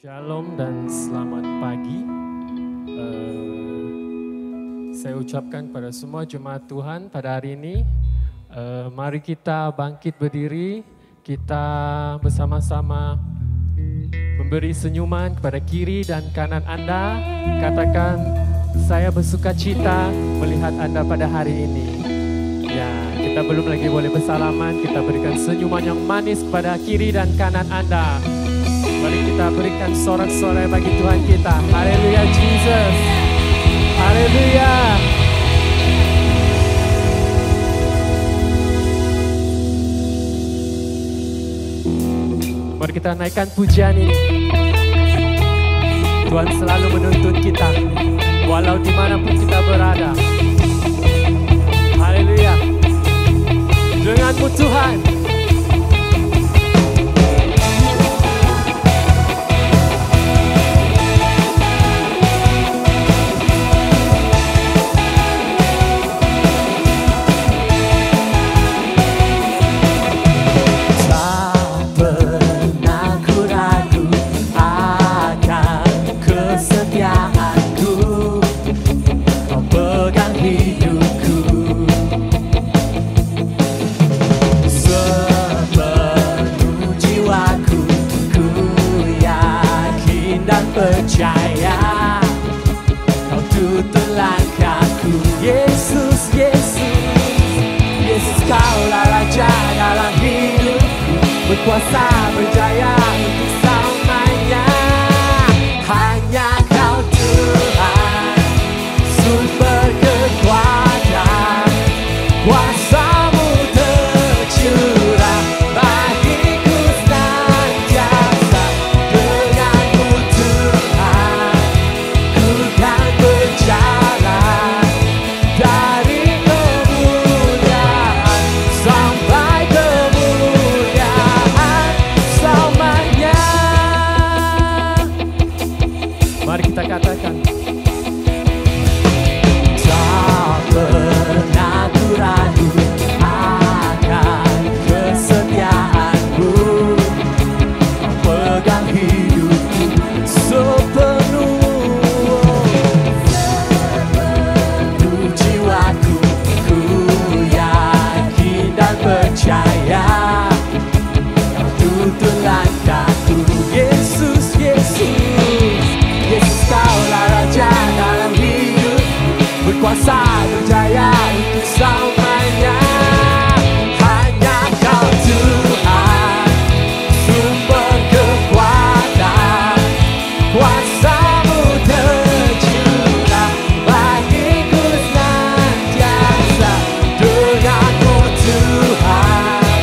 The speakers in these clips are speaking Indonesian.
Shalom dan selamat pagi. Saya ucapkan kepada semua jemaat Tuhan pada hari ini. Mari kita bangkit berdiri, kita bersama-sama memberi senyuman kepada kiri dan kanan Anda. Katakan, saya bersuka cita melihat Anda pada hari ini. Ya, kita belum lagi boleh bersalaman, kita berikan senyuman yang manis kepada kiri dan kanan Anda. Mari kita berikan sorak-sorai bagi Tuhan kita. Haleluya Jesus. Haleluya. Mari kita naikkan pujian ini. Tuhan selalu menuntun kita, walau dimanapun kita berada. Haleluya. Denganmu Tuhan. Berkuasa berjaya untuk selamanya. Hanya Kau Tuhan, sumber kekuatan. Kuasa-Mu tercurah bagiku senantiasa. Denganmu Tuhan, ku kan berjalan dari kemuliaan sampai kita katakan, tak pernah ku ragu akan kesetiaan-Mu. Kau pegang hidupku sepenuh jiwaku, ku yakin dan percaya Kau tuntun langkahku. Yesus, Yesus, Kaulah Raja dalam hidup, berkuasa berjaya untuk selamanya. Hanya Kau Tuhan, sumber kekuatan. Kuasa-Mu tercurah bagiku senantiasa. Denganmu Tuhan,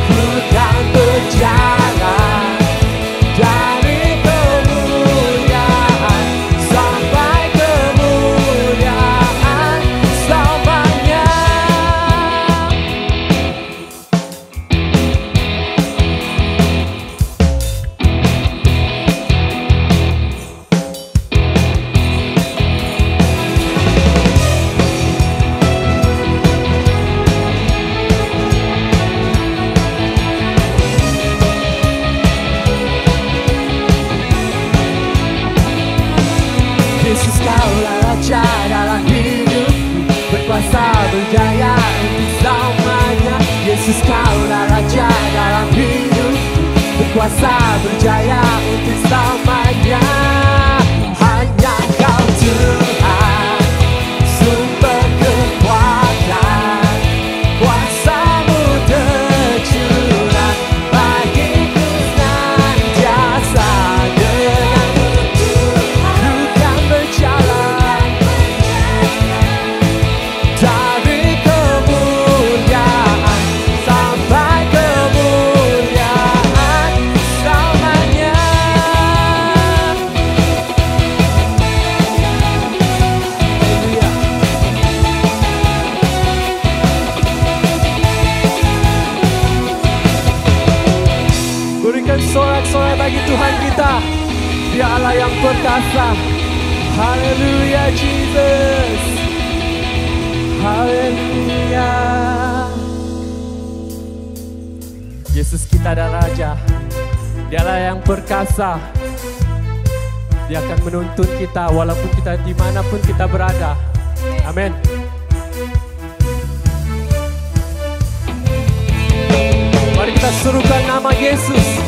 ku kan berjalan dari Yesus, Kaulah Raja dalam hidup, berkuasa berjaya untuk selamanya. Yesus, Kaulah Raja dalam hidup, berkuasa berjaya untuk selamanya. Hanya Kau Tuhan, sumber kekuatan. Kuasa-Mu tercurah bagiku senantiasa. Sorak-sorai bagi Tuhan kita, Dia Allah yang perkasa. Haleluya Jesus. Haleluya. Yesus kita adalah Raja, Dialah yang perkasa. Dia akan menuntun kita walaupun kita dimanapun kita berada. Amin. Mari kita serukan nama Yesus.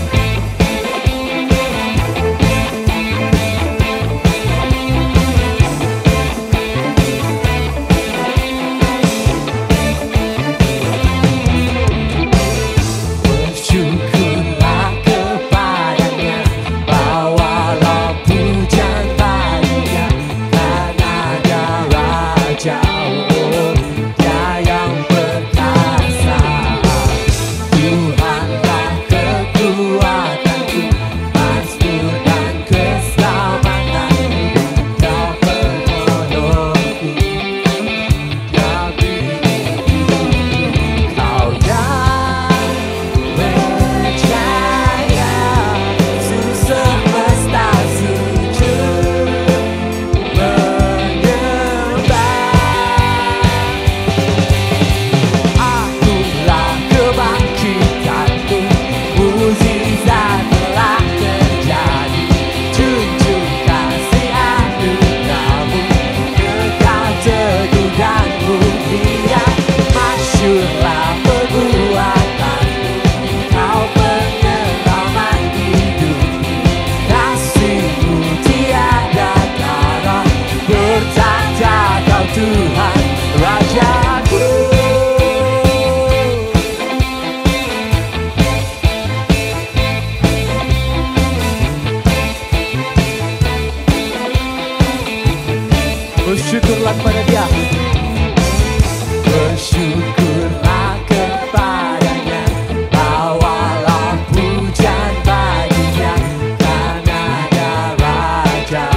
Bersyukurlah kepada Dia. Bersyukurlah kepadanya, bawalah pujian baginya, karena Dia Raja,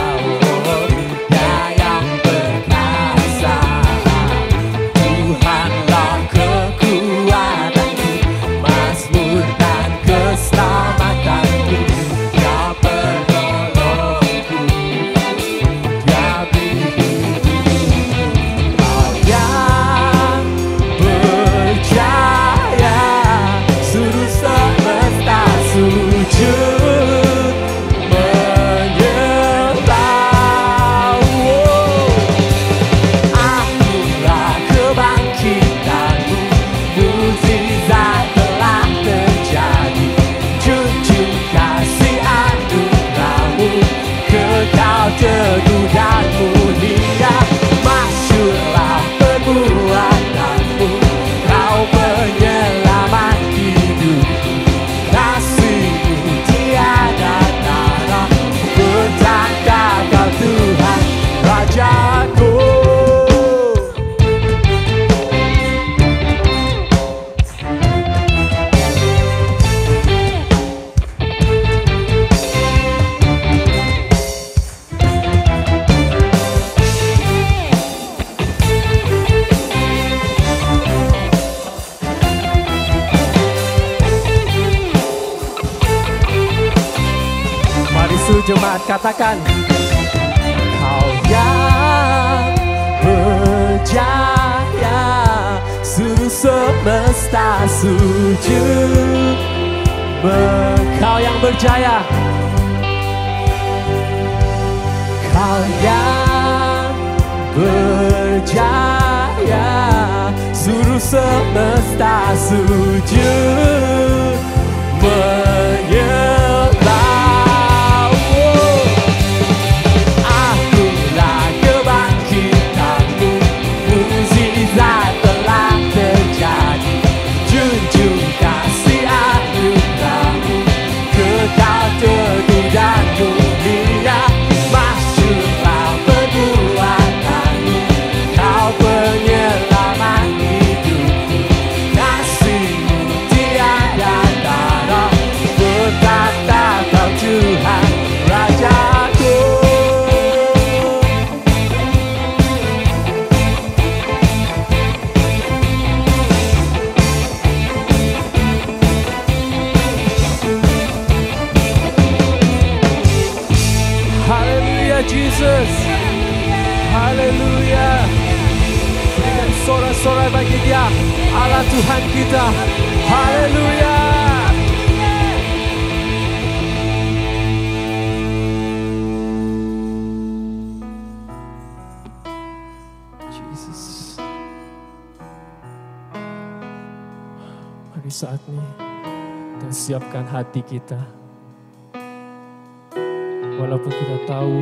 Dia yang perkasa. Tuhanlah kekuatanku, mazmur dan keselamatanku. Dia penolongku, Dia teguh dan mulia, masyurlah perbuatanmu, Kau penyelamat hidupku. Kasih-Mu tiada tara, bertanda Kau Tuhan Rajaku. Jemaat katakan, Kau yang berjaya, seluruh semesta sujud. Kau yang berjaya, Kau yang berjaya, seluruh semesta sujud menyembah. Teguh dan mulia, masyurlah perbuatanmu, Kau penyelamat hidupku. Kasih-Mu tiada tara, berkata Kau Tuhan Rajaku. Jesus, haleluya. Berikan sorak-sorai bagi Dia, Allah Tuhan kita. Haleluya. saat ini. Dan siapkan hati kita. Walaupun kita tahu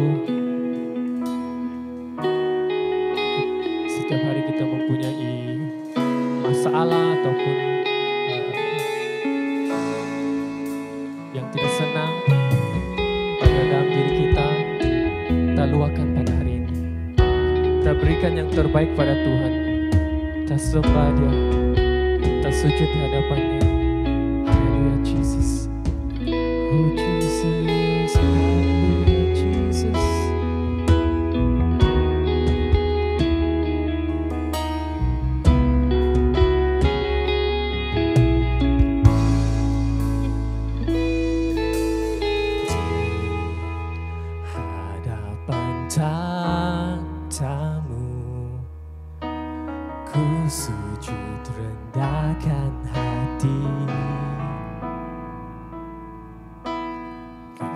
setiap hari kita mempunyai masalah ataupun yang tidak senang pada dalam diri kita, kita luahkan pada hari ini. Kita berikan yang terbaik pada Tuhan. Kita sembah Dia. Kita sujud di hadapan-Nya. Haleluya Jesus. Oh Jesus. Haleluya Jesus. Hadapan tamu, ku sujud rendahkan hati. Ku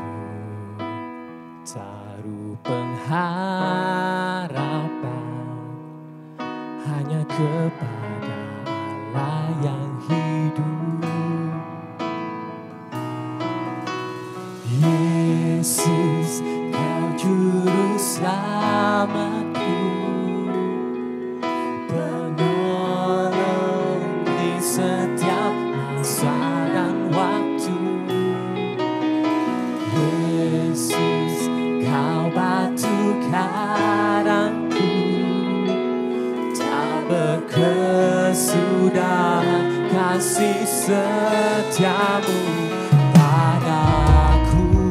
taruh pengharapan hanya kepada Allah yang hidup. Yesus, Kau juru selamatku, penolong di setiap masa dan waktu. Yesus, Kau batu karangku, tak berkesudahan kasih setiamu padaku.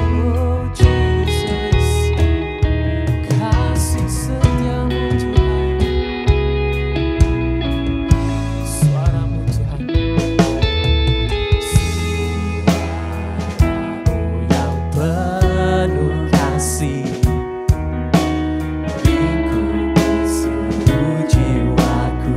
Oh Jesus, kasih setiamu Tuhan. Suaramu Tuhan. Suaramu yang penuh kasih, ringkuk seluruh jiwaku.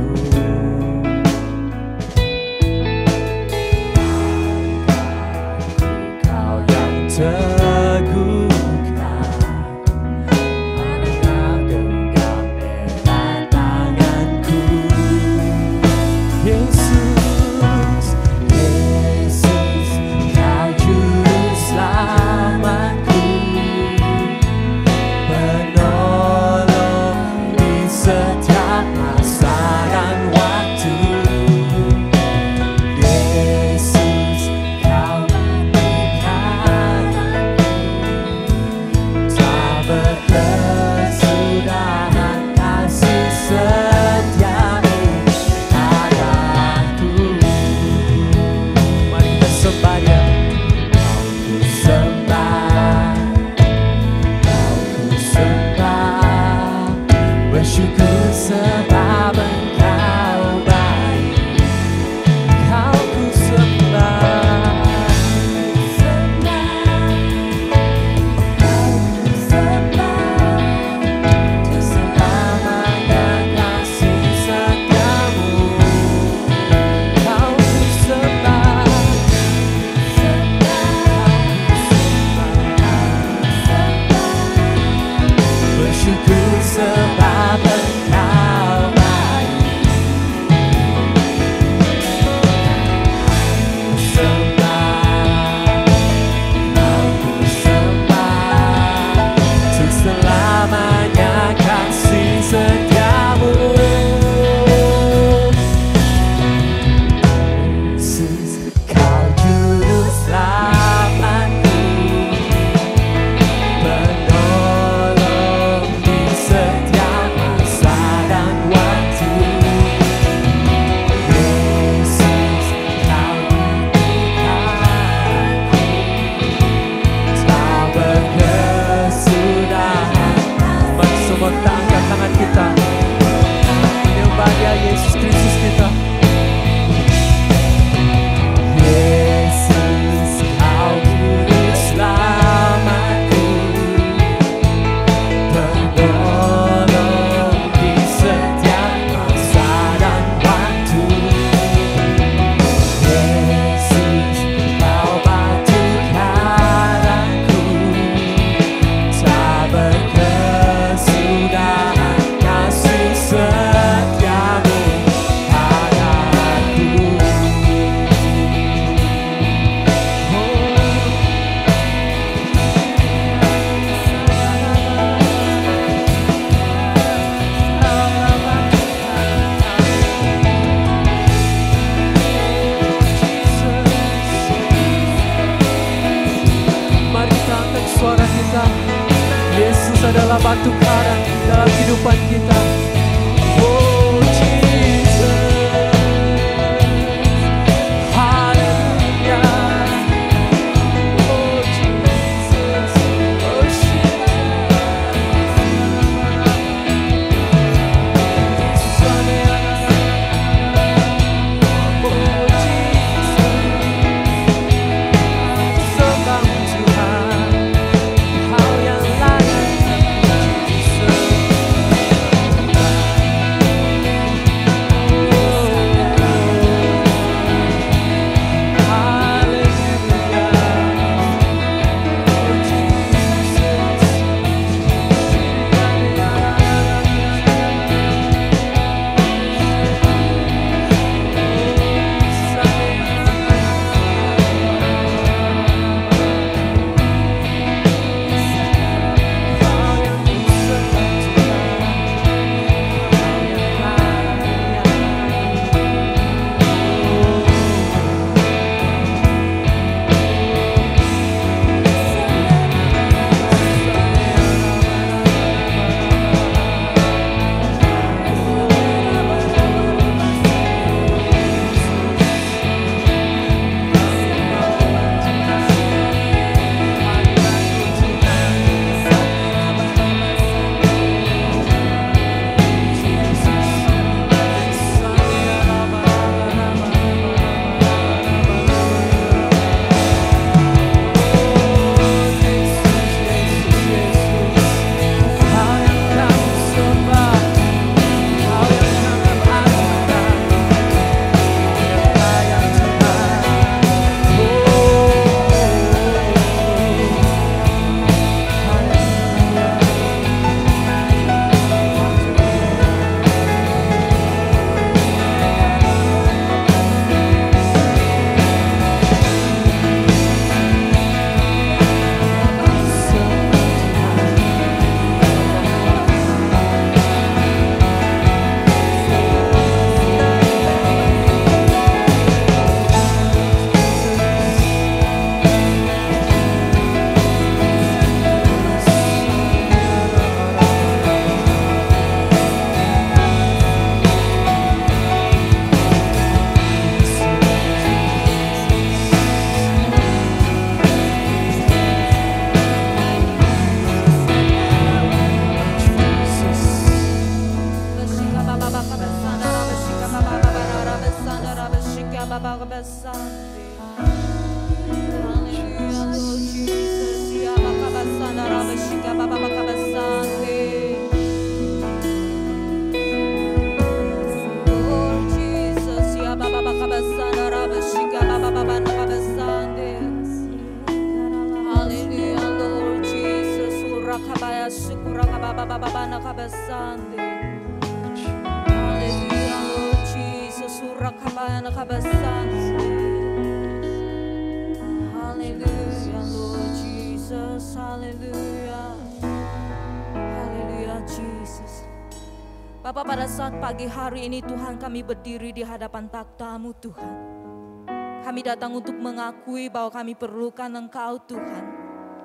kita. Yesus adalah batu karang dalam kehidupan kita. Oh Jesus, haleluya. Oh Jesus, oh Bapa, pada saat pagi hari ini Tuhan kami berdiri di hadapan takhta-Mu Tuhan. Kami datang untuk mengakui bahwa kami perlukan Engkau Tuhan.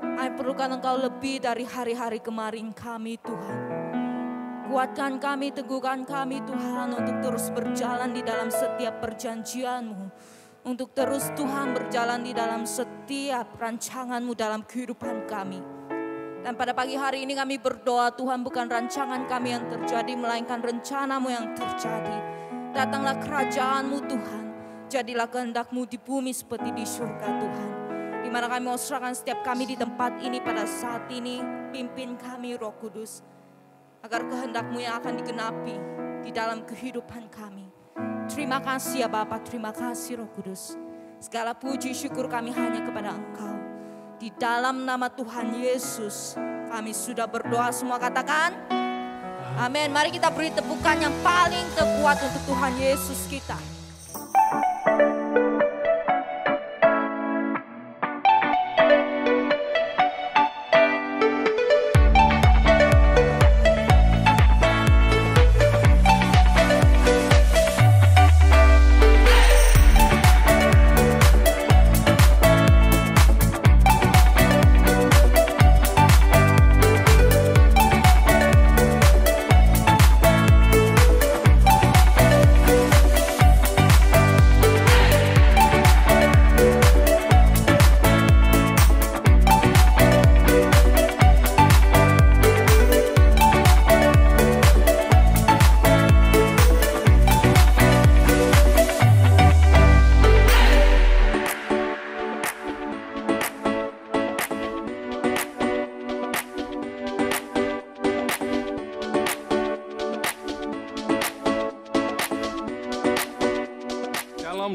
Kami perlukan Engkau lebih dari hari-hari kemarin kami Tuhan. Kuatkan kami, teguhkan kami Tuhan untuk terus berjalan di dalam setiap perjanjian-Mu. Untuk terus Tuhan berjalan di dalam setiap rancangan-Mu dalam kehidupan kami. Dan pada pagi hari ini kami berdoa Tuhan, bukan rancangan kami yang terjadi, melainkan rencana-Mu yang terjadi. Datanglah kerajaan-Mu Tuhan, jadilah kehendak-Mu di bumi seperti di surga Tuhan. Di mana kami mau serahkan setiap kami di tempat ini pada saat ini, pimpin kami Roh Kudus. Agar kehendak-Mu yang akan digenapi di dalam kehidupan kami. Terima kasih ya Bapa, terima kasih Roh Kudus. Segala puji syukur kami hanya kepada Engkau. Di dalam nama Tuhan Yesus kami sudah berdoa, semua katakan amin. Mari kita beri tepukan yang paling terkuat untuk Tuhan Yesus kita.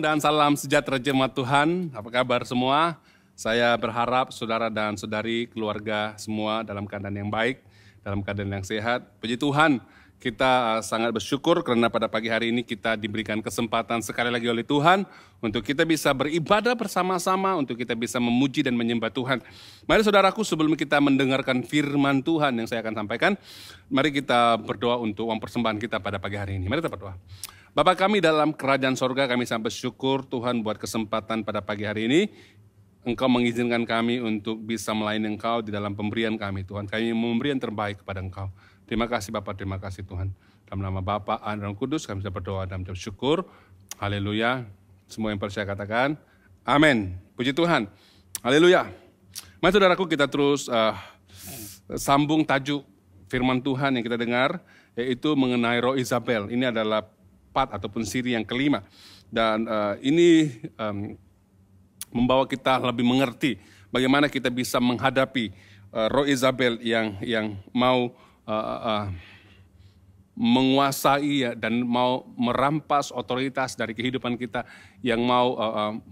Shalom dan salam sejahtera jemaat Tuhan. Apa kabar semua? Saya berharap saudara dan saudari, keluarga semua dalam keadaan yang baik, dalam keadaan yang sehat. Puji Tuhan, kita sangat bersyukur karena pada pagi hari ini kita diberikan kesempatan sekali lagi oleh Tuhan untuk kita bisa beribadah bersama-sama, untuk kita bisa memuji dan menyembah Tuhan. Mari saudaraku, sebelum kita mendengarkan firman Tuhan yang saya akan sampaikan, mari kita berdoa untuk uang persembahan kita pada pagi hari ini. Mari kita berdoa. Bapa kami dalam kerajaan sorga, kami sangat bersyukur Tuhan buat kesempatan pada pagi hari ini. Engkau mengizinkan kami untuk bisa melayani Engkau di dalam pemberian kami Tuhan. Kami memberi yang terbaik kepada Engkau. Terima kasih Bapak, terima kasih Tuhan. Dalam nama Bapa, Anak dan Roh Kudus kami bisa berdoa dan bersyukur. Haleluya. Semua yang percaya katakan amin. Puji Tuhan. Haleluya. Mari saudaraku, kita terus sambung tajuk firman Tuhan yang kita dengar, yaitu mengenai Roh Isabel. Ini adalah part ataupun siri yang kelima. Dan ini membawa kita lebih mengerti bagaimana kita bisa menghadapi Roh Isabel yang mau menguasai dan mau merampas otoritas dari kehidupan kita, yang mau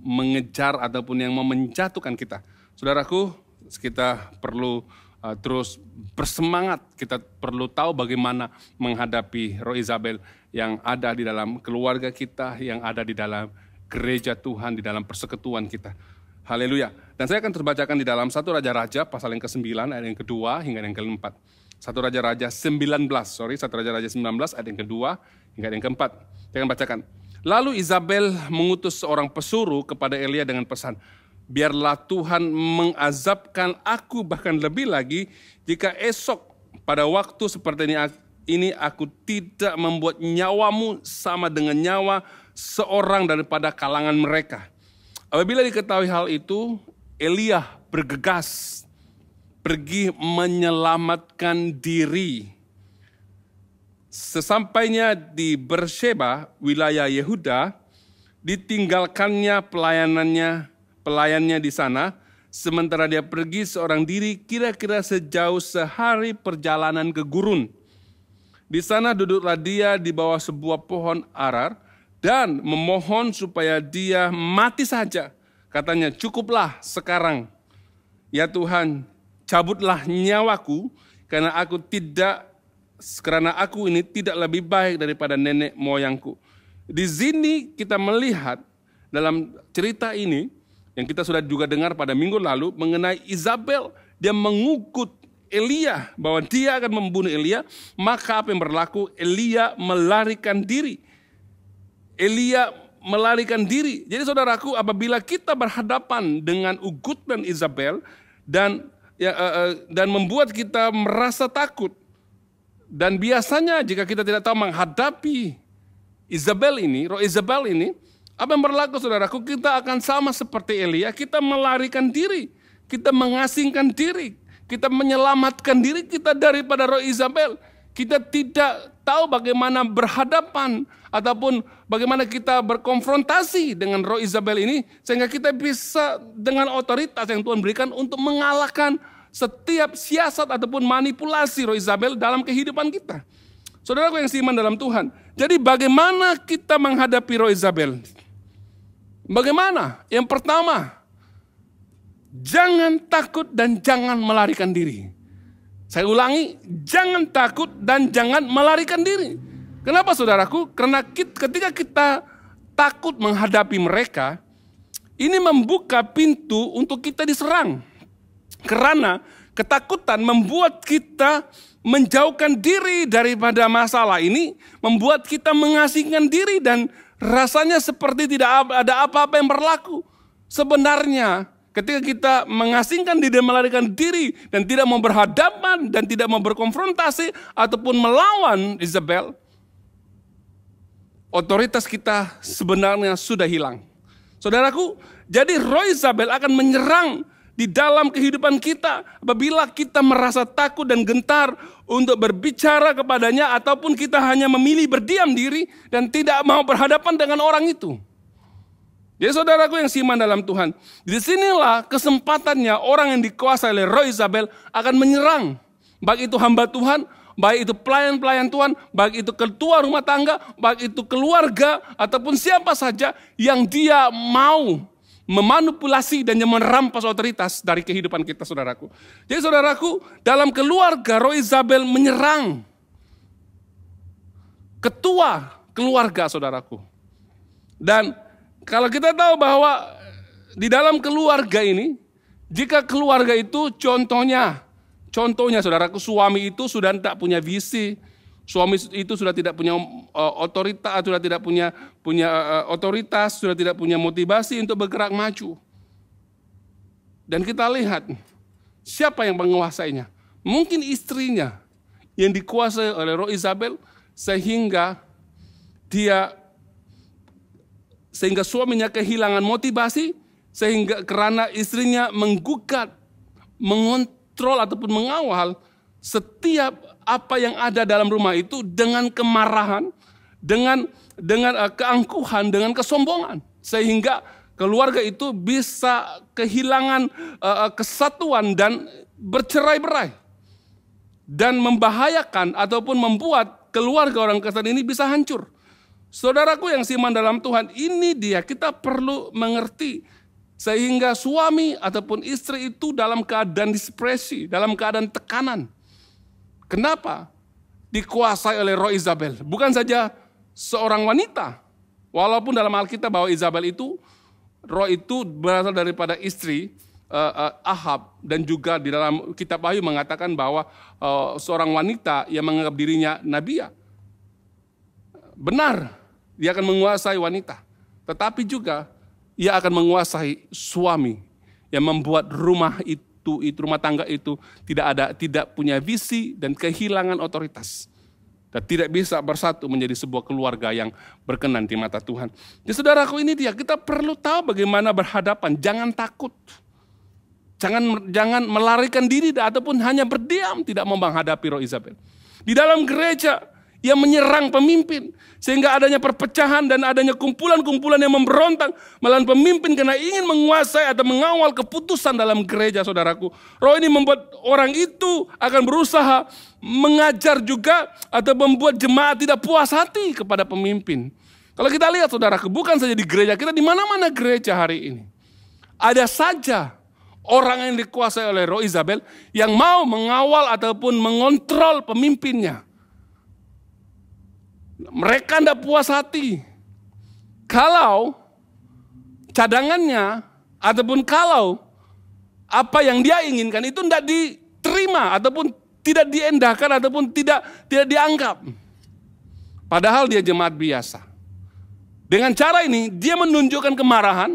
mengejar ataupun yang mau menjatuhkan kita. Saudaraku, kita perlu terus bersemangat, kita perlu tahu bagaimana menghadapi Roh Isabel yang ada di dalam keluarga kita, yang ada di dalam gereja Tuhan, di dalam persekutuan kita. Haleluya. Dan saya akan terbacakan di dalam 1 Raja-Raja pasal yang ke-9 ayat yang kedua hingga yang ke-4. 1 Raja-Raja 19, 1 Raja-Raja 19 ayat yang kedua hingga yang ke-4. Saya akan bacakan. Lalu Isabel mengutus seorang pesuruh kepada Elia dengan pesan, biarlah Tuhan mengazabkan aku bahkan lebih lagi jika esok pada waktu seperti ini aku tidak membuat nyawamu sama dengan nyawa seorang daripada kalangan mereka. Apabila diketahui hal itu, Elia bergegas pergi menyelamatkan diri. Sesampainya di Beersheba, wilayah Yehuda, ditinggalkannya pelayannya di sana, sementara dia pergi seorang diri kira-kira sejauh sehari perjalanan ke gurun. Di sana duduklah dia di bawah sebuah pohon arar dan memohon supaya dia mati saja. Katanya, cukuplah sekarang. Ya Tuhan, cabutlah nyawaku karena aku ini tidak lebih baik daripada nenek moyangku. Di sini kita melihat dalam cerita ini yang kita sudah juga dengar pada minggu lalu mengenai Isabel, dia mengukut Elia bahwa dia akan membunuh Elia, maka apa yang berlaku? Elia melarikan diri. Jadi saudaraku, apabila kita berhadapan dengan ugutan Isabel dan membuat kita merasa takut, dan biasanya jika kita tidak tahu menghadapi Roh Isabel ini, apa yang berlaku saudaraku? Kita akan sama seperti Elia, kita melarikan diri, kita mengasingkan diri, kita menyelamatkan diri kita daripada Roh Isabel. Kita tidak tahu bagaimana berhadapan ataupun bagaimana kita berkonfrontasi dengan Roh Isabel ini, sehingga kita bisa dengan otoritas yang Tuhan berikan untuk mengalahkan setiap siasat ataupun manipulasi Roh Isabel dalam kehidupan kita. Saudaraku yang seiman dalam Tuhan, jadi bagaimana kita menghadapi Roh Isabel? Bagaimana? Yang pertama, jangan takut dan jangan melarikan diri. Saya ulangi, jangan takut dan jangan melarikan diri. Kenapa saudaraku? Karena ketika kita takut menghadapi mereka, ini membuka pintu untuk kita diserang. Karena ketakutan membuat kita menjauhkan diri daripada masalah ini, membuat kita mengasingkan diri dan rasanya seperti tidak ada apa-apa yang berlaku. Sebenarnya ketika kita mengasingkan diri dan melarikan diri dan tidak mau berhadapan dan tidak mau berkonfrontasi ataupun melawan Isabel, otoritas kita sebenarnya sudah hilang. Saudaraku, jadi Roh Isabel akan menyerang di dalam kehidupan kita apabila kita merasa takut dan gentar untuk berbicara kepadanya ataupun kita hanya memilih berdiam diri dan tidak mau berhadapan dengan orang itu. Jadi saudaraku yang seiman dalam Tuhan, disinilah kesempatannya orang yang dikuasai oleh Roh Isabel akan menyerang. Baik itu hamba Tuhan baik itu pelayan-pelayan Tuhan, baik itu ketua rumah tangga, baik itu keluarga, ataupun siapa saja yang dia mau memanipulasi dan merampas otoritas dari kehidupan kita, saudaraku. Jadi saudaraku, dalam keluarga roh Isabel menyerang ketua keluarga, saudaraku. Dan kalau kita tahu bahwa di dalam keluarga ini, jika keluarga itu contohnya saudaraku, suami itu sudah tidak punya visi, suami itu sudah tidak punya otoritas, sudah tidak punya otoritas, sudah tidak punya motivasi untuk bergerak maju. Dan kita lihat siapa yang menguasainya? Mungkin istrinya yang dikuasai oleh roh Isabel, sehingga suaminya kehilangan motivasi, sehingga karena istrinya menggugat, mengontrol ataupun mengawal setiap apa yang ada dalam rumah itu dengan kemarahan, dengan keangkuhan, dengan kesombongan, sehingga keluarga itu bisa kehilangan kesatuan dan bercerai-berai, dan membahayakan ataupun membuat keluarga orang Kristen ini bisa hancur. Saudaraku yang seiman dalam Tuhan, ini dia kita perlu mengerti, sehingga suami ataupun istri itu dalam keadaan depresi, dalam keadaan tekanan. Kenapa? Dikuasai oleh roh Isabel. Bukan saja seorang wanita, walaupun dalam Alkitab bahwa Isabel itu, roh itu berasal daripada istri Ahab, dan juga di dalam kitab Wahyu mengatakan bahwa seorang wanita yang menganggap dirinya nabiya. Benar, dia akan menguasai wanita, tetapi juga ia akan menguasai suami yang membuat rumah tangga itu tidak punya visi dan kehilangan otoritas, dan tidak bisa bersatu menjadi sebuah keluarga yang berkenan di mata Tuhan. Jadi saudaraku, ini dia, kita perlu tahu bagaimana berhadapan, jangan takut. Jangan melarikan diri ataupun hanya berdiam, tidak mau menghadapi roh Isabel. Di dalam gereja, ia menyerang pemimpin, sehingga adanya perpecahan dan adanya kumpulan-kumpulan yang memberontak melawan pemimpin karena ingin menguasai atau mengawal keputusan dalam gereja, saudaraku. Roh ini membuat orang itu akan berusaha mengajar juga atau membuat jemaat tidak puas hati kepada pemimpin. Kalau kita lihat, saudaraku, bukan saja di gereja kita, di mana-mana gereja hari ini, ada saja orang yang dikuasai oleh roh Isabel yang mau mengawal ataupun mengontrol pemimpinnya. Mereka tidak puas hati kalau cadangannya ataupun kalau apa yang dia inginkan itu tidak diterima ataupun tidak diendahkan ataupun tidak dianggap. Padahal dia jemaat biasa. Dengan cara ini dia menunjukkan kemarahan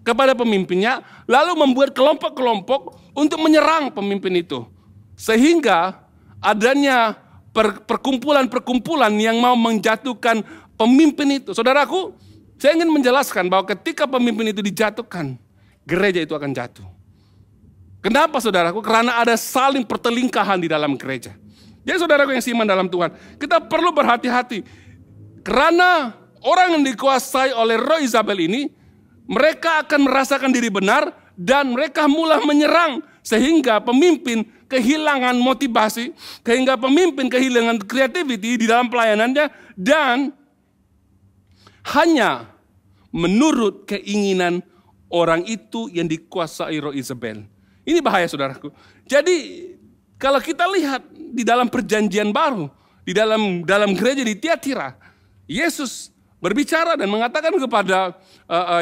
kepada pemimpinnya, lalu membuat kelompok-kelompok untuk menyerang pemimpin itu. Sehingga adanya perkumpulan-perkumpulan yang mau menjatuhkan pemimpin itu. Saudaraku, saya ingin menjelaskan bahwa ketika pemimpin itu dijatuhkan, gereja itu akan jatuh. Kenapa, saudaraku? Karena ada saling pertelingkahan di dalam gereja. Jadi saudaraku yang seiman dalam Tuhan, kita perlu berhati-hati. Karena orang yang dikuasai oleh roh Isabel ini, mereka akan merasakan diri benar dan mereka mulai menyerang, sehingga pemimpin kehilangan motivasi, sehingga pemimpin kehilangan creativity di dalam pelayanannya, dan hanya menurut keinginan orang itu yang dikuasai roh Isabel. Ini bahaya, saudaraku. Jadi kalau kita lihat di dalam perjanjian baru, di dalam gereja di Tiatira, Yesus berbicara dan mengatakan kepada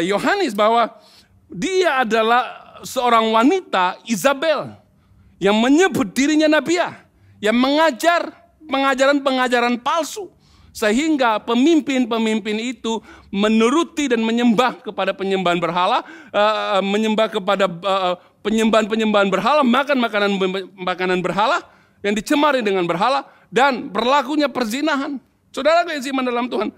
Yohanes bahwa dia adalah seorang wanita Isabel yang menyebut dirinya nabiya, yang mengajar pengajaran palsu, sehingga pemimpin-pemimpin itu menuruti dan menyembah kepada penyembahan berhala, menyembah kepada penyembahan berhala, makan makanan berhala yang dicemari dengan berhala, dan berlakunya perzinahan. Saudara yang seiman dalam Tuhan,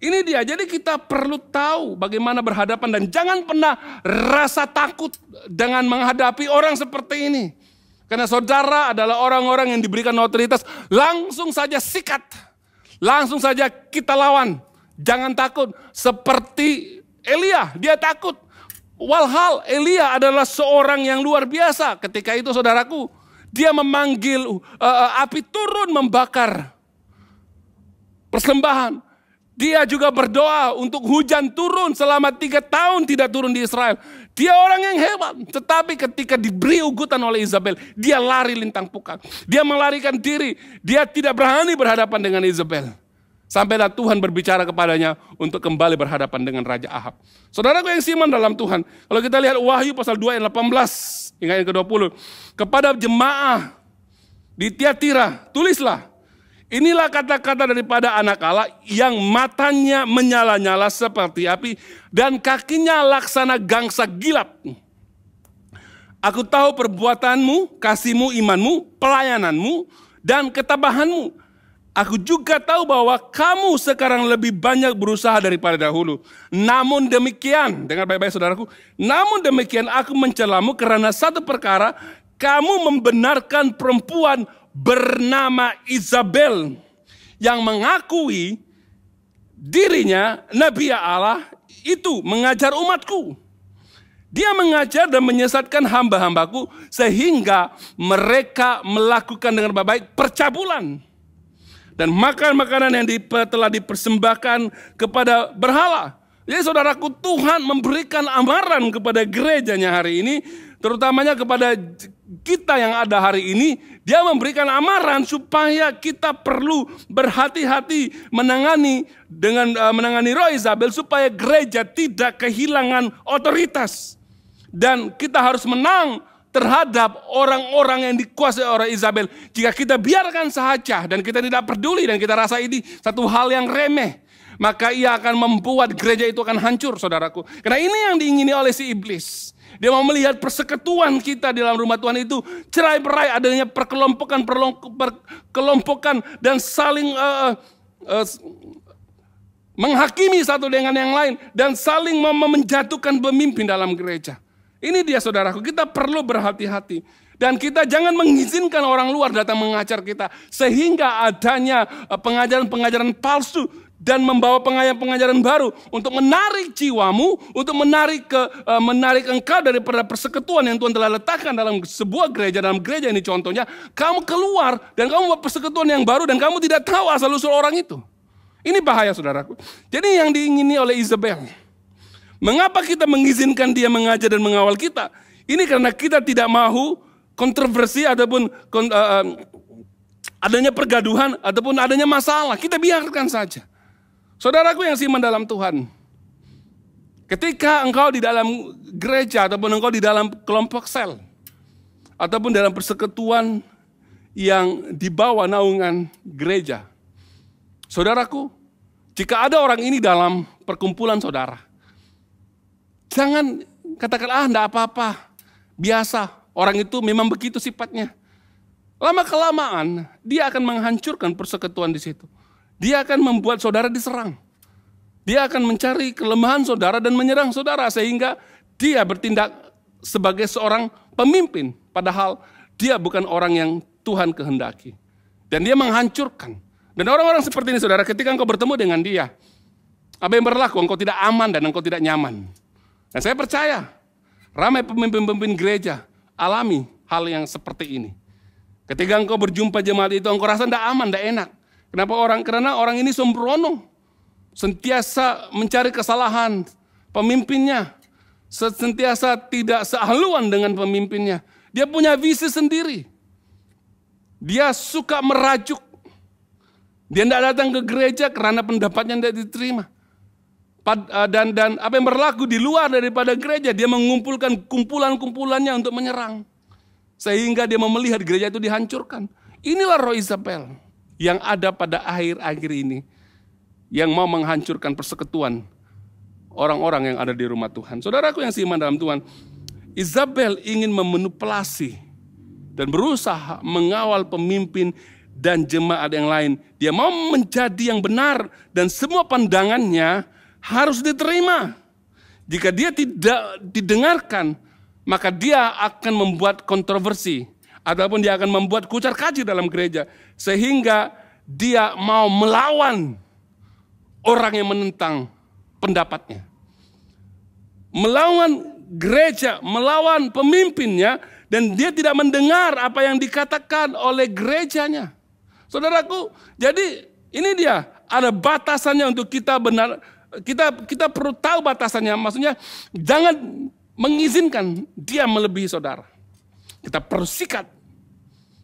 ini dia. Jadi kita perlu tahu bagaimana berhadapan dan jangan pernah rasa takut dengan menghadapi orang seperti ini. Karena saudara adalah orang-orang yang diberikan otoritas, langsung saja sikat. Langsung saja kita lawan. Jangan takut. Seperti Elia, dia takut. Walhal Elia adalah seorang yang luar biasa. Ketika itu, saudaraku, Dia memanggil api turun membakar persembahan. Dia juga berdoa untuk hujan turun selama 3 tahun tidak turun di Israel. Dia orang yang hebat. Tetapi ketika diberi ugutan oleh Izabel, dia lari lintang pukang. Dia melarikan diri. Dia tidak berani berhadapan dengan Izabel. Sampailah Tuhan berbicara kepadanya untuk kembali berhadapan dengan Raja Ahab. Saudaraku yang siman dalam Tuhan. Kalau kita lihat Wahyu pasal 2 ayat 18. Hingga ayat ke-20. Kepada jemaah di Tiatira, tulislah. Inilah kata-kata daripada anak Allah yang matanya menyala-nyala seperti api dan kakinya laksana gangsa gilap. Aku tahu perbuatanmu, kasihmu, imanmu, pelayananmu, dan ketabahanmu. Aku juga tahu bahwa kamu sekarang lebih banyak berusaha daripada dahulu. Namun demikian, dengar baik-baik saudaraku, namun demikian aku mencelamu karena satu perkara, kamu membenarkan perempuan bernama Izabel yang mengakui dirinya Nabi Allah itu mengajar umatku. Dia mengajar dan menyesatkan hamba-hambaku sehingga mereka melakukan dengan baik percabulan dan makan makanan yang telah dipersembahkan kepada berhala. Jadi saudaraku, Tuhan memberikan amaran kepada gerejanya hari ini, terutamanya kepada kita yang ada hari ini. Dia memberikan amaran supaya kita perlu berhati-hati menangani roh Izabel supaya gereja tidak kehilangan otoritas. Dan kita harus menang terhadap orang-orang yang dikuasai oleh Izabel. Jika kita biarkan saja dan kita tidak peduli dan kita rasa ini satu hal yang remeh, maka ia akan membuat gereja itu akan hancur, saudaraku. Karena ini yang diingini oleh si iblis. Dia mau melihat persekutuan kita di dalam rumah Tuhan itu cerai-berai, adanya perkelompokan dan saling menghakimi satu dengan yang lain dan saling menjatuhkan pemimpin dalam gereja. Ini dia saudaraku, kita perlu berhati-hati. Dan kita jangan mengizinkan orang luar datang mengajar kita. Sehingga adanya pengajaran-pengajaran palsu dan membawa pengajaran baru untuk menarik jiwamu, untuk menarik engkau daripada persekutuan yang Tuhan telah letakkan dalam sebuah gereja. Dalam gereja ini contohnya, kamu keluar dan kamu membuat persekutuan yang baru dan kamu tidak tahu asal-usul orang itu. Ini bahaya saudaraku. Jadi yang diingini oleh Izabel. Mengapa kita mengizinkan dia mengajar dan mengawal kita? Ini karena kita tidak mau kontroversi ataupun adanya pergaduhan ataupun adanya masalah. Kita biarkan saja. Saudaraku yang siman dalam Tuhan. Ketika engkau di dalam gereja ataupun engkau di dalam kelompok sel. Ataupun dalam persekutuan yang di bawah naungan gereja. Saudaraku, jika ada orang ini dalam perkumpulan saudara. Jangan katakan, enggak apa-apa, biasa. Orang itu memang begitu sifatnya. Lama-kelamaan, dia akan menghancurkan persekutuan di situ. Dia akan membuat saudara diserang. Dia akan mencari kelemahan saudara dan menyerang saudara. Sehingga dia bertindak sebagai seorang pemimpin. Padahal dia bukan orang yang Tuhan kehendaki. Dan dia menghancurkan. Dan orang-orang seperti ini saudara, ketika engkau bertemu dengan dia, apa yang berlaku? Engkau tidak aman dan engkau tidak nyaman. Dan saya percaya, ramai pemimpin-pemimpin gereja alami hal yang seperti ini. Ketika engkau berjumpa jemaat itu, engkau rasa tidak aman, tidak enak. Kenapa Karena orang ini sembrono. Sentiasa mencari kesalahan pemimpinnya. Sentiasa tidak sehaluan dengan pemimpinnya. Dia punya visi sendiri. Dia suka merajuk. Dia tidak datang ke gereja karena pendapatnya tidak diterima. Dan apa yang berlaku di luar daripada gereja, dia mengumpulkan kumpulan-kumpulannya untuk menyerang. Sehingga dia melihat gereja itu dihancurkan. Inilah roh Izabel yang ada pada akhir-akhir ini. Yang mau menghancurkan persekutuan orang-orang yang ada di rumah Tuhan. Saudaraku yang seiman dalam Tuhan, Izabel ingin memanipulasi dan berusaha mengawal pemimpin dan jemaat yang lain. Dia mau menjadi yang benar dan semua pandangannya harus diterima. Jika dia tidak didengarkan, maka dia akan membuat kontroversi. Ataupun dia akan membuat kucar-kacir dalam gereja. Sehingga dia mau melawan orang yang menentang pendapatnya. Melawan gereja, melawan pemimpinnya. Dan dia tidak mendengar apa yang dikatakan oleh gerejanya. Saudaraku, jadi ini dia, ada batasannya untuk kita benar, kita perlu tahu batasannya. Maksudnya jangan mengizinkan dia melebihi saudara. Kita perlu sikat,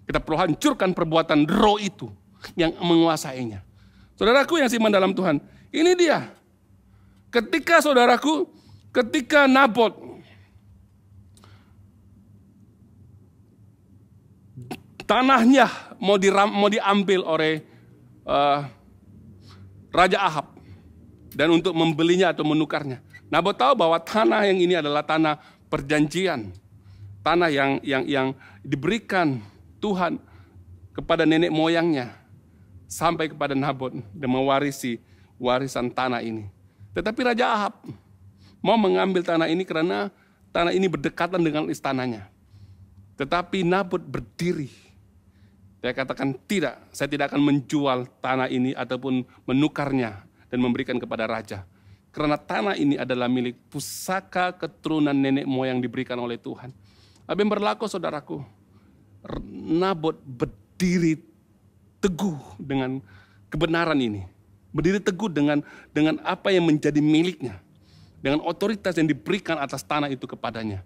kita perlu hancurkan perbuatan roh itu yang menguasainya. Saudaraku yang seiman dalam Tuhan, ini dia. Ketika saudaraku, ketika Nabot tanahnya mau diambil oleh Raja Ahab dan untuk membelinya atau menukarnya. Nabot tahu bahwa tanah yang ini adalah tanah perjanjian, tanah yang diberikan Tuhan kepada nenek moyangnya sampai kepada Nabot dan mewarisi warisan tanah ini. Tetapi Raja Ahab mau mengambil tanah ini karena tanah ini berdekatan dengan istananya. Tetapi Nabot berdiri. Dia katakan tidak, saya tidak akan menjual tanah ini ataupun menukarnya dan memberikan kepada raja. Karena tanah ini adalah milik pusaka keturunan nenek moyang diberikan oleh Tuhan. Apa yang berlaku saudaraku? Nabot berdiri teguh dengan kebenaran ini. Berdiri teguh dengan apa yang menjadi miliknya. Dengan otoritas yang diberikan atas tanah itu kepadanya.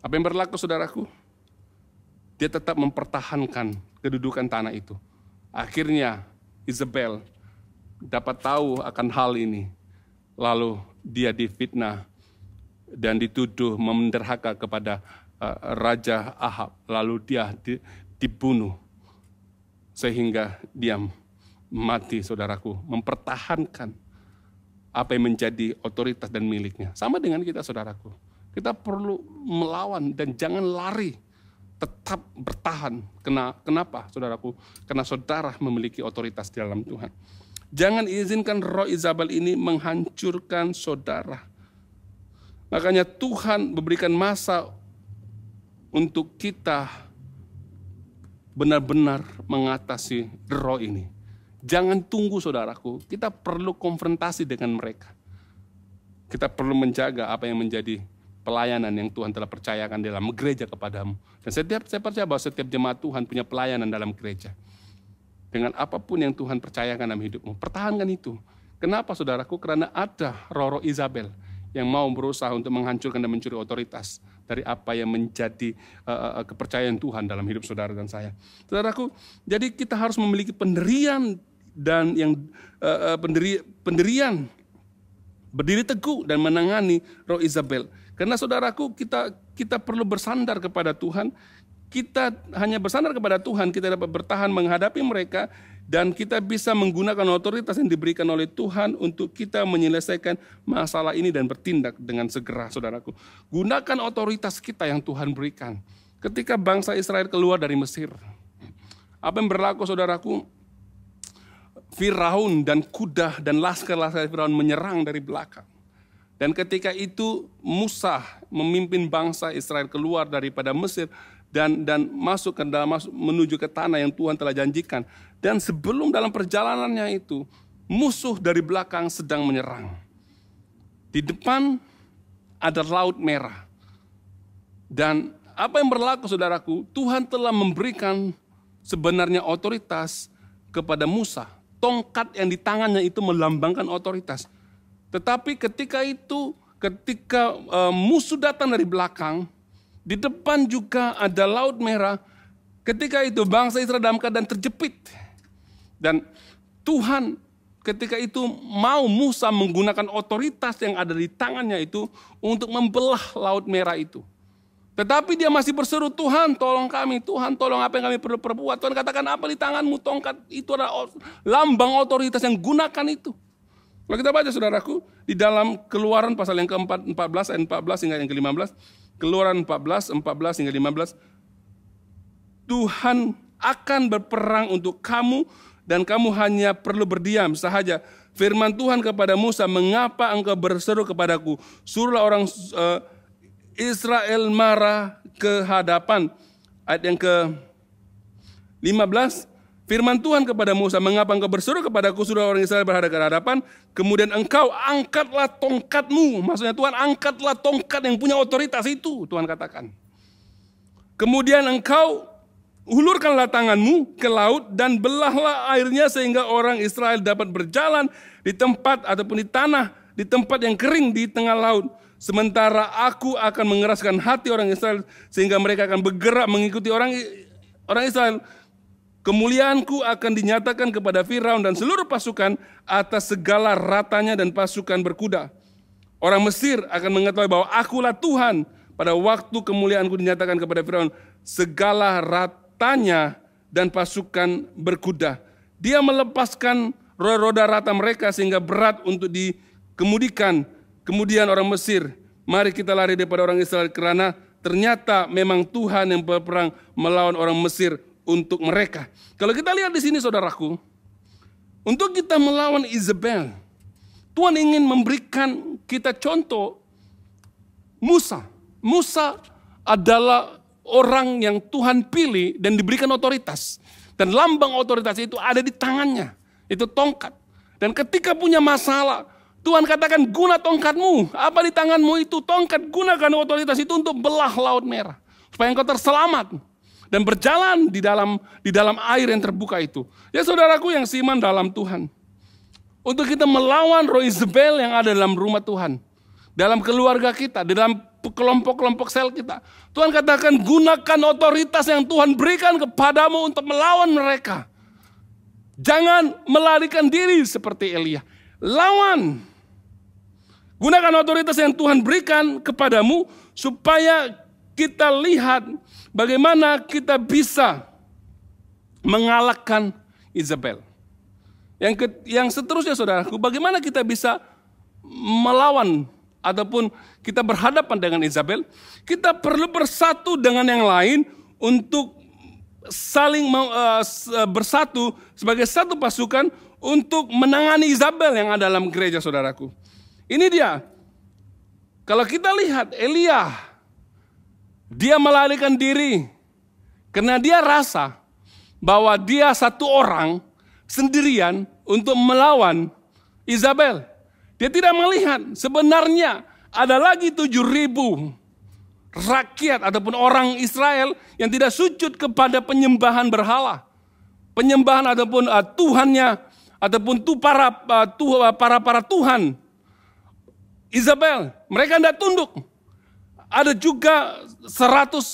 Apa yang berlaku saudaraku? Dia tetap mempertahankan kedudukan tanah itu. Akhirnya Isabel dapat tahu akan hal ini. Lalu dia difitnah dan dituduh memenderhaka kepada Raja Ahab. Lalu dia dibunuh sehingga dia mati saudaraku. Mempertahankan apa yang menjadi otoritas dan miliknya. Sama dengan kita saudaraku. Kita perlu melawan dan jangan lari. Tetap bertahan. Kenapa saudaraku? Karena saudara memiliki otoritas di dalam Tuhan. Jangan izinkan roh Isabel ini menghancurkan saudara. Makanya Tuhan memberikan masa untuk kita benar-benar mengatasi roh ini. Jangan tunggu saudaraku, kita perlu konfrontasi dengan mereka. Kita perlu menjaga apa yang menjadi pelayanan yang Tuhan telah percayakan dalam gereja kepadamu. Dan saya percaya bahwa setiap jemaat Tuhan punya pelayanan dalam gereja. Dengan apapun yang Tuhan percayakan dalam hidupmu, pertahankan itu. Kenapa saudaraku? Karena ada roh-roh Isabel yang mau berusaha untuk menghancurkan dan mencuri otoritas dari apa yang menjadi kepercayaan Tuhan dalam hidup saudara dan saya. Saudaraku, jadi kita harus memiliki pendirian dan yang pendirian, berdiri teguh dan menangani roh Isabel. Karena saudaraku, kita perlu bersandar kepada Tuhan. Kita hanya bersandar kepada Tuhan, kita dapat bertahan menghadapi mereka, dan kita bisa menggunakan otoritas yang diberikan oleh Tuhan untuk kita menyelesaikan masalah ini dan bertindak dengan segera, saudaraku. Gunakan otoritas kita yang Tuhan berikan. Ketika bangsa Israel keluar dari Mesir, apa yang berlaku, saudaraku? Firaun dan kuda dan laskar-laskar Firaun menyerang dari belakang. Dan ketika itu Musa memimpin bangsa Israel keluar daripada Mesir dan masuk menuju ke tanah yang Tuhan telah janjikan. Dan sebelum dalam perjalanannya itu musuh dari belakang sedang menyerang. Di depan ada Laut Merah. Dan apa yang berlaku saudaraku? Tuhan telah memberikan sebenarnya otoritas kepada Musa. Tongkat yang di tangannya itu melambangkan otoritas. Tetapi ketika musuh datang dari belakang, di depan juga ada Laut Merah. Ketika itu bangsa Israel dalam keadaan terjepit. Dan Tuhan ketika itu mau Musa menggunakan otoritas yang ada di tangannya itu untuk membelah Laut Merah itu. Tetapi dia masih berseru, Tuhan tolong kami, Tuhan tolong apa yang kami perlu perbuat. Tuhan katakan, apa di tanganmu? Tongkat itu adalah lambang otoritas yang gunakan itu. Kalau kita baca saudaraku, di dalam Keluaran pasal yang ke-14 ayat 14 hingga yang ke-15, Keluaran 14 hingga 15, Tuhan akan berperang untuk kamu dan kamu hanya perlu berdiam sahaja. Firman Tuhan kepada Musa, mengapa engkau berseru kepadaku? Suruhlah orang Israel marah ke hadapan. Ayat yang ke-15, firman Tuhan kepada Musa, mengapa engkau berseru kepadaku, suruh orang Israel berhadapan ke hadapan, kemudian engkau angkatlah tongkatmu. Maksudnya Tuhan angkatlah tongkat yang punya otoritas itu, Tuhan katakan. Kemudian engkau hulurkanlah tanganmu ke laut dan belahlah airnya sehingga orang Israel dapat berjalan di tempat ataupun di tanah, di tempat yang kering di tengah laut. Sementara aku akan mengeraskan hati orang Israel sehingga mereka akan bergerak mengikuti orang Israel. Kemuliaanku akan dinyatakan kepada Firaun dan seluruh pasukan atas segala ratanya dan pasukan berkuda. Orang Mesir akan mengetahui bahwa akulah Tuhan pada waktu kemuliaanku dinyatakan kepada Firaun, segala ratanya dan pasukan berkuda. Dia melepaskan roda rata mereka sehingga berat untuk dikemudikan. Kemudian orang Mesir, mari kita lari daripada orang Israel kerana ternyata memang Tuhan yang berperang melawan orang Mesir untuk mereka. Kalau kita lihat di sini saudaraku, untuk kita melawan Izebel, Tuhan ingin memberikan kita contoh Musa. Musa adalah orang yang Tuhan pilih dan diberikan otoritas. Dan lambang otoritas itu ada di tangannya, itu tongkat. Dan ketika punya masalah, Tuhan katakan guna tongkatmu, apa di tanganmu itu tongkat, gunakan otoritas itu untuk belah Laut Merah. Supaya engkau terselamat. Dan berjalan di dalam air yang terbuka itu. Ya saudaraku yang seiman dalam Tuhan. Untuk kita melawan roh Izebel yang ada dalam rumah Tuhan. Dalam keluarga kita, di dalam kelompok-kelompok sel kita. Tuhan katakan gunakan otoritas yang Tuhan berikan kepadamu untuk melawan mereka. Jangan melarikan diri seperti Elia. Lawan. Gunakan otoritas yang Tuhan berikan kepadamu supaya kita lihat bagaimana kita bisa mengalahkan Izebel. Yang seterusnya saudaraku, bagaimana kita bisa melawan ataupun kita berhadapan dengan Izebel? Kita perlu bersatu dengan yang lain untuk saling bersatu sebagai satu pasukan untuk menangani Izebel yang ada dalam gereja saudaraku. Ini dia. Kalau kita lihat Elia, dia melarikan diri karena dia rasa bahwa dia satu orang sendirian untuk melawan Izebel. Dia tidak melihat sebenarnya ada lagi 7.000 rakyat ataupun orang Israel yang tidak sujud kepada penyembahan berhala. Penyembahan ataupun Tuhannya ataupun para Tuhan Izebel. Mereka tidak tunduk. Ada juga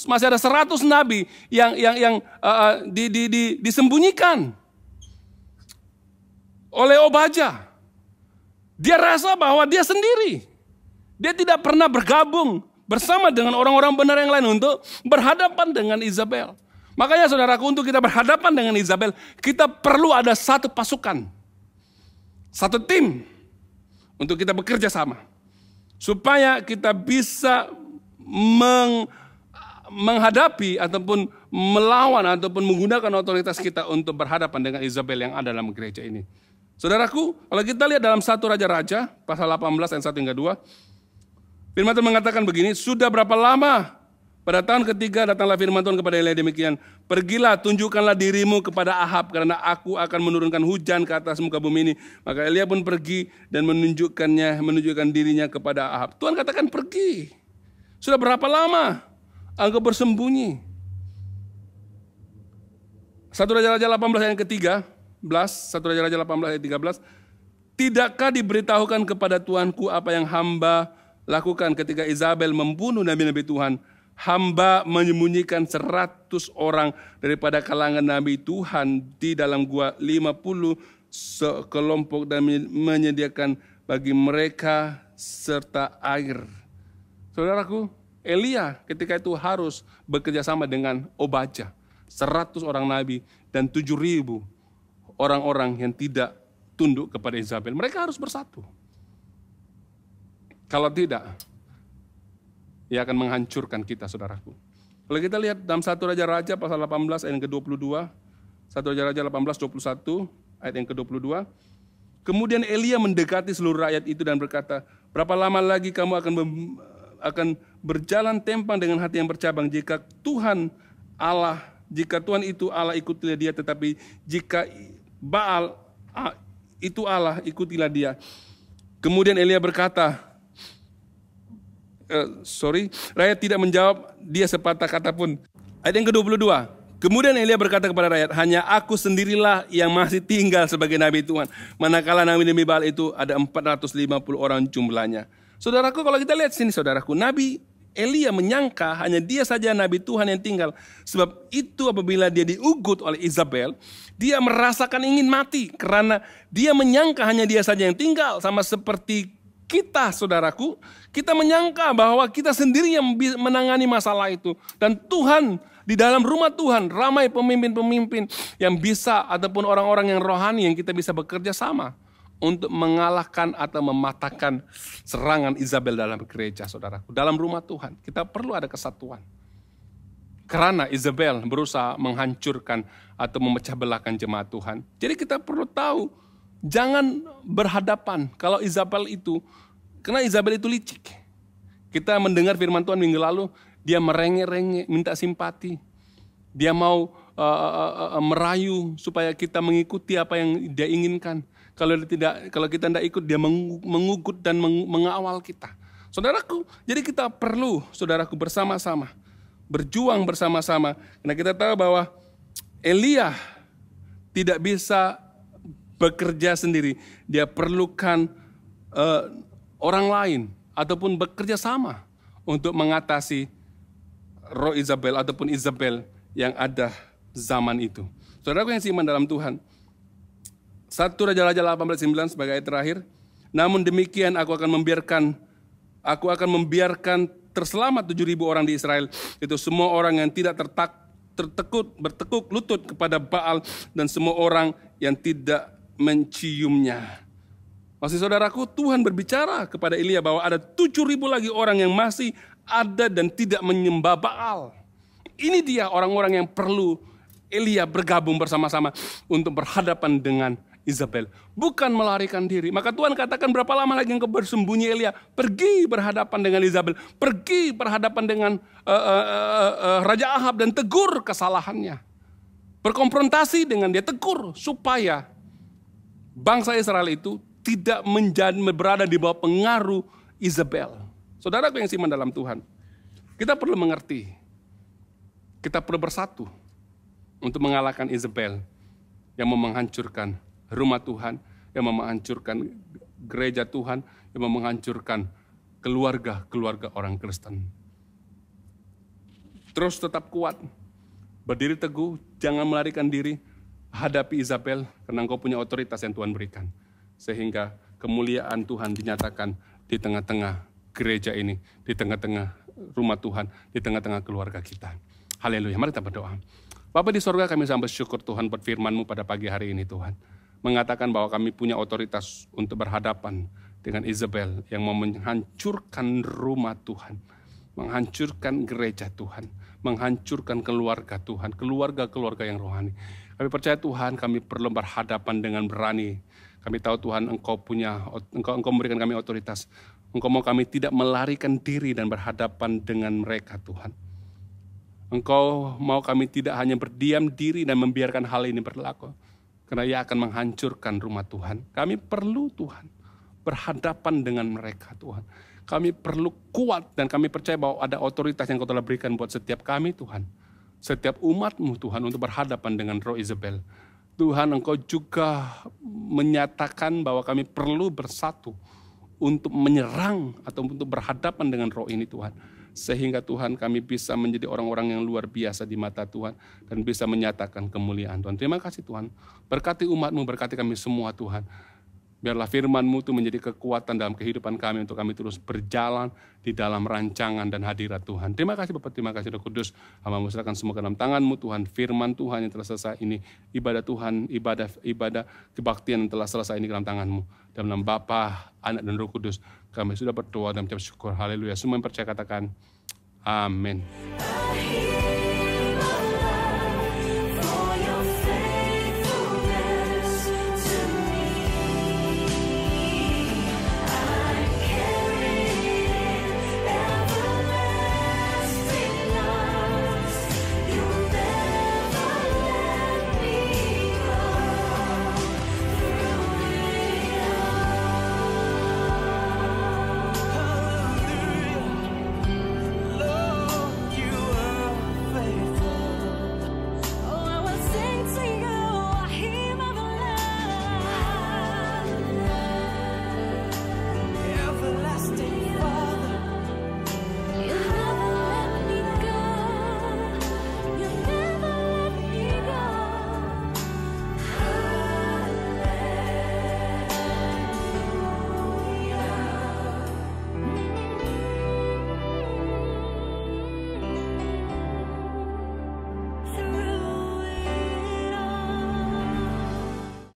masih ada 100 nabi yang disembunyikan oleh Obadja. Dia rasa bahwa dia sendiri. Dia tidak pernah bergabung bersama dengan orang-orang benar yang lain untuk berhadapan dengan Izebel. Makanya saudaraku, untuk kita berhadapan dengan Izebel, kita perlu ada satu pasukan. Satu tim untuk kita bekerja sama. Supaya kita bisa menghadapi ataupun melawan ataupun menggunakan otoritas kita untuk berhadapan dengan Izebel yang ada dalam gereja ini. Saudaraku, kalau kita lihat dalam 1 Raja-Raja pasal 18 ayat 1 hingga 2, firman Tuhan mengatakan begini, sudah berapa lama pada tahun ketiga datanglah firman Tuhan kepada Elia demikian, pergilah tunjukkanlah dirimu kepada Ahab karena aku akan menurunkan hujan ke atas muka bumi ini. Maka Elia pun pergi dan menunjukkan dirinya kepada Ahab. Tuhan katakan pergi. Sudah berapa lama engkau bersembunyi? 1 Raja-Raja 18 ayat ke-13, 1 Raja-Raja 18 ayat 13. Tidakkah diberitahukan kepada Tuanku apa yang hamba lakukan ketika Izebel membunuh nabi-nabi Tuhan? Hamba menyembunyikan 100 orang daripada kalangan nabi Tuhan di dalam gua, 50 sekelompok dan menyediakan bagi mereka serta air. Saudaraku, Elia ketika itu harus bekerja sama dengan Obadja. 100 orang nabi dan 7.000 orang-orang yang tidak tunduk kepada Izebel. Mereka harus bersatu. Kalau tidak, ia akan menghancurkan kita saudaraku. Kalau kita lihat dalam 1 Raja-Raja pasal 18 ayat yang ke-22, 1 Raja-Raja 18:21 ayat yang ke-22. Kemudian Elia mendekati seluruh rakyat itu dan berkata, berapa lama lagi kamu akan berjalan tempang dengan hati yang bercabang jika Tuhan itu Allah ikutilah dia, tetapi jika Baal itu Allah ikutilah dia. Kemudian Elia berkata, rakyat tidak menjawab dia sepatah kata pun. Ayat yang ke-22. Kemudian Elia berkata kepada rakyat, hanya aku sendirilah yang masih tinggal sebagai nabi Tuhan. Manakala nabi-nabi Baal itu ada 450 orang jumlahnya. Saudaraku, kalau kita lihat sini saudaraku, Nabi Elia menyangka hanya dia saja nabi Tuhan yang tinggal. Sebab itu apabila dia diugut oleh Izabel, dia merasakan ingin mati. Karena dia menyangka hanya dia saja yang tinggal. Sama seperti kita saudaraku, kita menyangka bahwa kita sendiri yang menangani masalah itu. Dan Tuhan, di dalam rumah Tuhan, ramai pemimpin-pemimpin yang bisa ataupun orang-orang yang rohani yang kita bisa bekerja sama untuk mengalahkan atau mematahkan serangan Izabel dalam gereja, saudaraku. Dalam rumah Tuhan, kita perlu ada kesatuan. Karena Izabel berusaha menghancurkan atau memecah belahkan jemaat Tuhan. Jadi kita perlu tahu, jangan berhadapan kalau Izabel itu, karena Izabel itu licik. Kita mendengar firman Tuhan minggu lalu, dia merengek-rengek, minta simpati. Dia mau merayu supaya kita mengikuti apa yang dia inginkan. Kalau kita tidak ikut, dia mengugut dan mengawal kita. Saudaraku, jadi kita perlu, saudaraku, bersama-sama. Berjuang bersama-sama. Karena kita tahu bahwa Elia tidak bisa bekerja sendiri. Dia perlukan orang lain ataupun bekerja sama untuk mengatasi roh Izabel ataupun Izabel yang ada zaman itu. Saudaraku yang seiman dalam Tuhan, 1 Raja-Raja 18:9 sebagai ayat terakhir. Namun demikian aku akan membiarkan terselamat 7.000 orang di Israel. Itu semua orang yang tidak bertekuk lutut kepada Baal dan semua orang yang tidak menciumnya. Masih saudaraku, Tuhan berbicara kepada Elia bahwa ada 7.000 lagi orang yang masih ada dan tidak menyembah Baal. Ini dia orang-orang yang perlu Elia bergabung bersama-sama untuk berhadapan dengan Izabel. Bukan melarikan diri. Maka Tuhan katakan, berapa lama lagi engkau bersembunyi Elia? Pergi berhadapan dengan Izabel. Pergi berhadapan dengan Raja Ahab dan tegur kesalahannya. Berkonfrontasi dengan dia, tegur supaya bangsa Israel itu tidak berada di bawah pengaruh Izabel. Saudaraku yang seiman dalam Tuhan, kita perlu mengerti, kita perlu bersatu untuk mengalahkan Izabel yang mau menghancurkan rumah Tuhan, yang mau menghancurkan gereja Tuhan, yang mau menghancurkan keluarga orang Kristen. Terus tetap kuat, berdiri teguh, jangan melarikan diri, hadapi Izabel karena engkau punya otoritas yang Tuhan berikan. Sehingga kemuliaan Tuhan dinyatakan di tengah-tengah gereja ini, di tengah-tengah rumah Tuhan, di tengah-tengah keluarga kita. Haleluya, mari kita berdoa. Bapa di sorga, kami sambut syukur Tuhan buat firman-Mu pada pagi hari ini Tuhan. Mengatakan bahwa kami punya otoritas untuk berhadapan dengan Izabel yang mau menghancurkan rumah Tuhan, menghancurkan gereja Tuhan, menghancurkan keluarga Tuhan, keluarga-keluarga yang rohani. Kami percaya Tuhan, kami perlu berhadapan dengan berani. Kami tahu Tuhan, Engkau memberikan kami otoritas. Engkau mau kami tidak melarikan diri dan berhadapan dengan mereka Tuhan. Engkau mau kami tidak hanya berdiam diri dan membiarkan hal ini berlaku. Karena ia akan menghancurkan rumah Tuhan. Kami perlu Tuhan berhadapan dengan mereka Tuhan. Kami perlu kuat dan kami percaya bahwa ada otoritas yang Kau telah berikan buat setiap kami Tuhan. Setiap umat-Mu Tuhan untuk berhadapan dengan roh Izabel. Tuhan, Engkau juga menyatakan bahwa kami perlu bersatu untuk menyerang atau untuk berhadapan dengan roh ini Tuhan. Sehingga Tuhan kami bisa menjadi orang-orang yang luar biasa di mata Tuhan dan bisa menyatakan kemuliaan Tuhan. Terima kasih Tuhan. Berkati umat-Mu, berkati kami semua Tuhan. Biarlah firman-Mu itu menjadi kekuatan dalam kehidupan kami untuk kami terus berjalan di dalam rancangan dan hadirat Tuhan. Terima kasih Bapak, terima kasih Roh Kudus. Hamba serahkan semua ke dalam tangan-Mu Tuhan. Firman Tuhan yang telah selesai ini, ibadah Tuhan, ibadah kebaktian yang telah selesai ini ke dalam tangan-Mu. Dalam nama Bapa, Anak dan Roh Kudus, kami sudah berdoa dan mengucap syukur. Haleluya. Semua yang percaya katakan, amin.